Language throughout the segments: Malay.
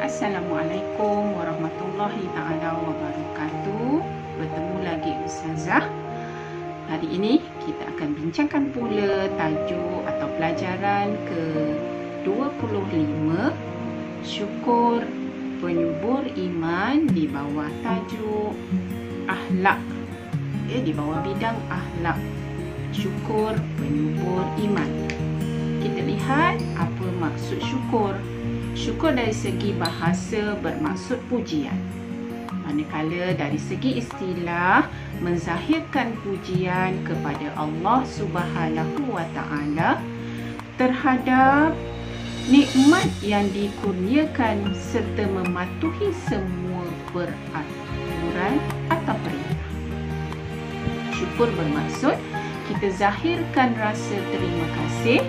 Assalamualaikum warahmatullahi ta'ala wabarakatuh. Bertemu lagi Ustazah. Hari ini kita akan bincangkan pula tajuk atau pelajaran ke-25, syukur penyubur iman, di bawah tajuk akhlak. Di bawah bidang akhlak, syukur penyubur iman. Kita lihat apa maksud syukur. Syukur dari segi bahasa bermaksud pujian, manakala dari segi istilah menzahirkan pujian kepada Allah Subhanahu wa Ta'ala terhadap nikmat yang dikurniakan serta mematuhi semua peraturan atau perintah. Syukur bermaksud kita zahirkan rasa terima kasih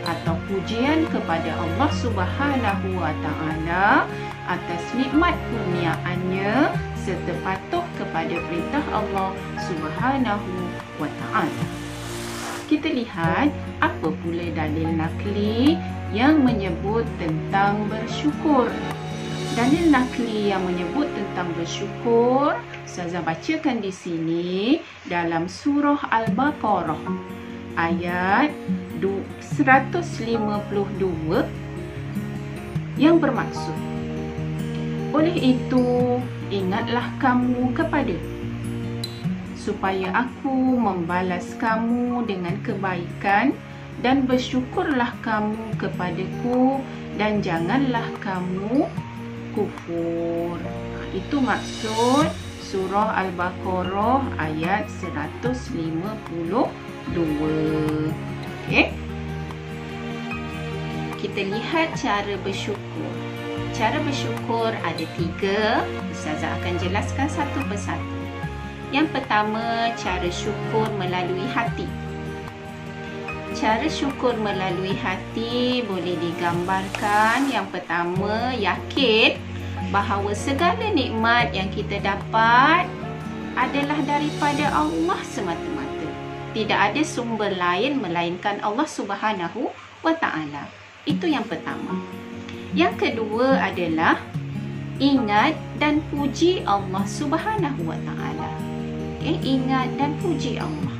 atau pujian kepada Allah Subhanahu wa Ta'ala atas nikmat kurniaannya serta patuh kepada perintah Allah Subhanahu wa Ta'ala. Kita lihat apa pula dalil nakli yang menyebut tentang bersyukur. Dalil nakli yang menyebut tentang bersyukur, Ustazah bacakan di sini dalam surah Al-Baqarah ayat 152 yang bermaksud, oleh itu ingatlah kamu kepada supaya aku membalas kamu dengan kebaikan dan bersyukurlah kamu kepadaku dan janganlah kamu kufur. Itu maksud surah Al-Baqarah ayat 152. Okey. Kita lihat cara bersyukur. Cara bersyukur ada 3. Ustazah akan jelaskan satu persatu. Yang pertama, cara syukur melalui hati. Cara syukur melalui hati boleh digambarkan, yang pertama, yakin bahawa segala nikmat yang kita dapat adalah daripada Allah semata-mata. Tidak ada sumber lain melainkan Allah Subhanahu wa Ta'ala. Itu yang pertama. Yang kedua adalah ingat dan puji Allah Subhanahu wa Ta'ala. Ingat dan puji Allah.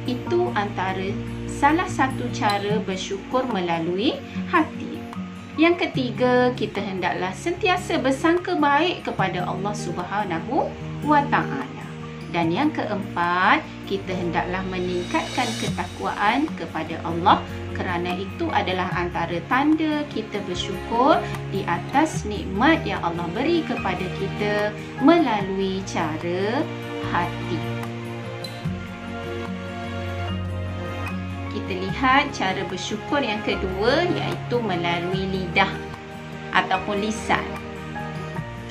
Itu antara salah satu cara bersyukur melalui hati. Yang ketiga, kita hendaklah sentiasa bersangka baik kepada Allah Subhanahu wa Ta'ala. Dan yang keempat, kita hendaklah meningkatkan ketakwaan kepada Allah, kerana itu adalah antara tanda kita bersyukur di atas nikmat yang Allah beri kepada kita melalui cara hati. Kita lihat cara bersyukur yang kedua, iaitu melalui lidah ataupun lisan.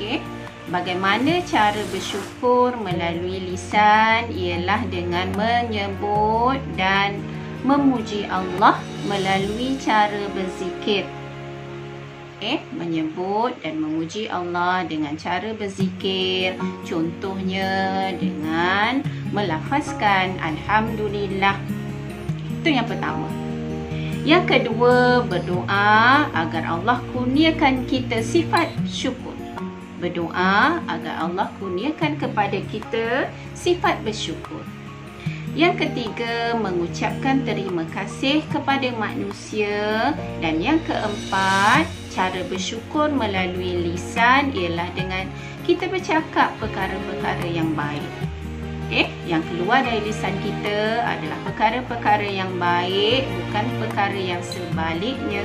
Okey. Bagaimana cara bersyukur melalui lisan? Ialah dengan menyebut dan memuji Allah melalui cara berzikir. Menyebut dan memuji Allah dengan cara berzikir. Contohnya dengan melafazkan Alhamdulillah. Itu yang pertama. Yang kedua, berdoa agar Allah kurniakan kita sifat syukur. Berdoa agar Allah kurniakan kepada kita sifat bersyukur. Yang ketiga, mengucapkan terima kasih kepada manusia. Dan yang keempat, cara bersyukur melalui lisan ialah dengan kita bercakap perkara-perkara yang baik. Yang keluar dari lisan kita adalah perkara-perkara yang baik, bukan perkara yang sebaliknya,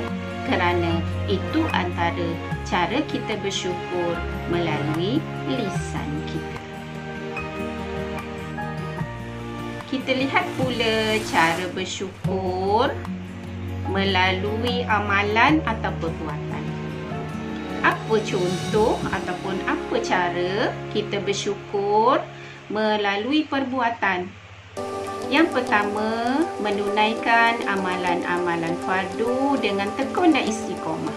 kerana itu antara cara kita bersyukur melalui lisan kita. Kita lihat pula cara bersyukur melalui amalan atau perbuatan. Apa contoh ataupun apa cara kita bersyukur melalui perbuatan? Yang pertama, menunaikan amalan-amalan fardu dengan tekun dan istiqamah.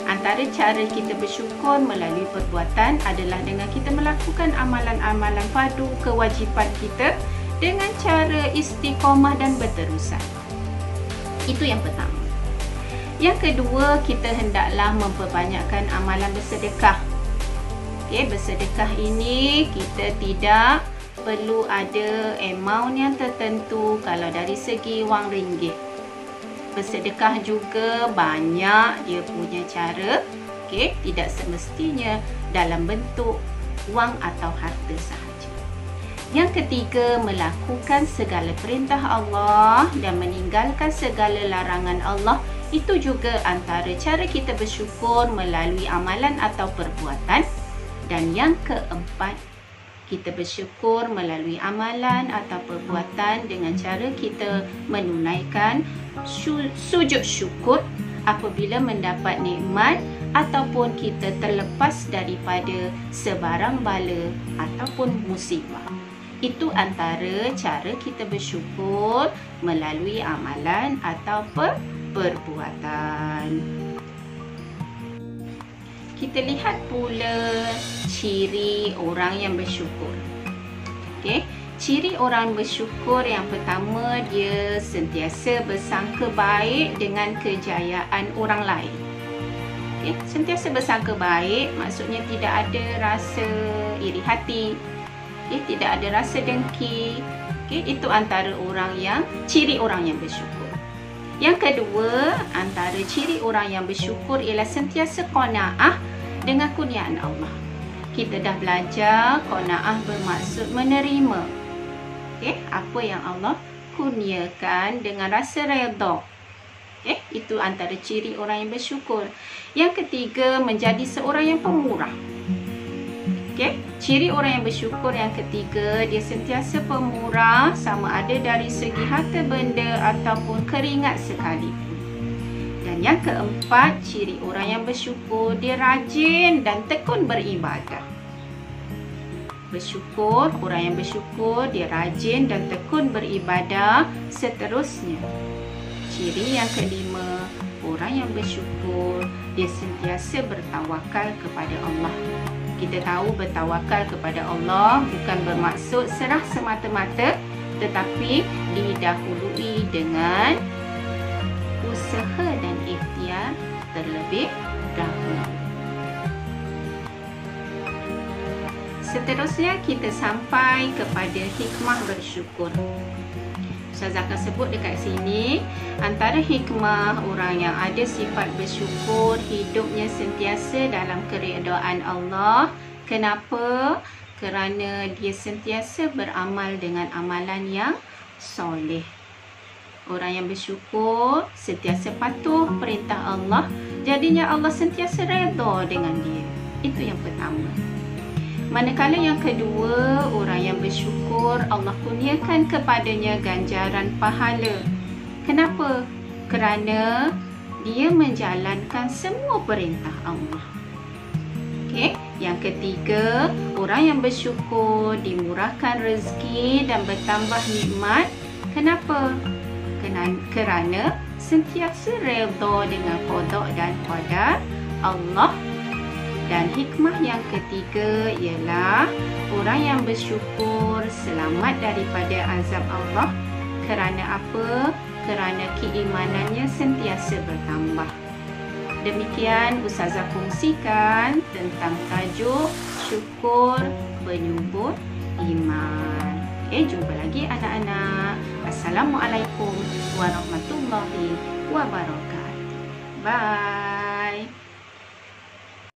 Antara cara kita bersyukur melalui perbuatan adalah dengan kita melakukan amalan-amalan fardu, kewajipan kita, dengan cara istiqamah dan berterusan. Itu yang pertama. Yang kedua, kita hendaklah memperbanyakkan amalan bersedekah. Bersedekah ini kita tidak perlu ada amount yang tertentu kalau dari segi wang ringgit. Bersedekah juga banyak dia punya cara. Tidak semestinya dalam bentuk wang atau harta sahaja. Yang ketiga, melakukan segala perintah Allah dan meninggalkan segala larangan Allah. Itu juga antara cara kita bersyukur melalui amalan atau perbuatan. Dan yang keempat, kita bersyukur melalui amalan atau perbuatan dengan cara kita menunaikan sujud syukur apabila mendapat nikmat ataupun kita terlepas daripada sebarang bala ataupun musibah. Itu antara cara kita bersyukur melalui amalan atau perbuatan. Kita lihat pula ciri orang yang bersyukur. Ciri orang bersyukur yang pertama, dia sentiasa bersangka baik dengan kejayaan orang lain. Sentiasa bersangka baik maksudnya tidak ada rasa iri hati, tidak ada rasa dengki. Itu antara ciri orang yang bersyukur. Yang kedua, antara ciri orang yang bersyukur ialah sentiasa qanaah dengan kurniaan Allah. Kita dah belajar qanaah bermaksud menerima apa yang Allah kurniakan dengan rasa redha. Itu antara ciri orang yang bersyukur. Yang ketiga, menjadi seorang yang pemurah. Ciri orang yang bersyukur yang ketiga, dia sentiasa pemurah sama ada dari segi harta benda ataupun keringat sekalipun. Dan yang keempat, ciri orang yang bersyukur, dia rajin dan tekun beribadah. Orang yang bersyukur, dia rajin dan tekun beribadah. Seterusnya, ciri yang kelima, orang yang bersyukur, dia sentiasa bertawakal kepada Allah. Kita tahu bertawakal kepada Allah bukan bermaksud serah semata-mata, tetapi didahului dengan usaha dan ikhtiar terlebih dahulu. Seterusnya kita sampai kepada hikmah bersyukur. Ustazah akan sebut dekat sini, antara hikmah orang yang ada sifat bersyukur, hidupnya sentiasa dalam keredaan Allah. Kenapa? Kerana dia sentiasa beramal dengan amalan yang soleh. Orang yang bersyukur sentiasa patuh perintah Allah, jadinya Allah sentiasa redha dengan dia. Itu yang pertama. Manakala yang kedua, orang yang bersyukur, Allah kurniakan kepadanya ganjaran pahala. Kenapa? Kerana dia menjalankan semua perintah Allah. Yang ketiga, orang yang bersyukur dimurahkan rezeki dan bertambah nikmat. Kenapa? Kerana sentiasa redha dengan qada dan qadar Allah. Dan hikmah yang ketiga ialah orang yang bersyukur selamat daripada azab Allah. Kerana apa? Kerana keimanannya sentiasa bertambah. Demikian Ustazah kongsikan tentang tajuk syukur penyubur iman. Jumpa lagi anak-anak. Assalamualaikum warahmatullahi wabarakatuh. Bye.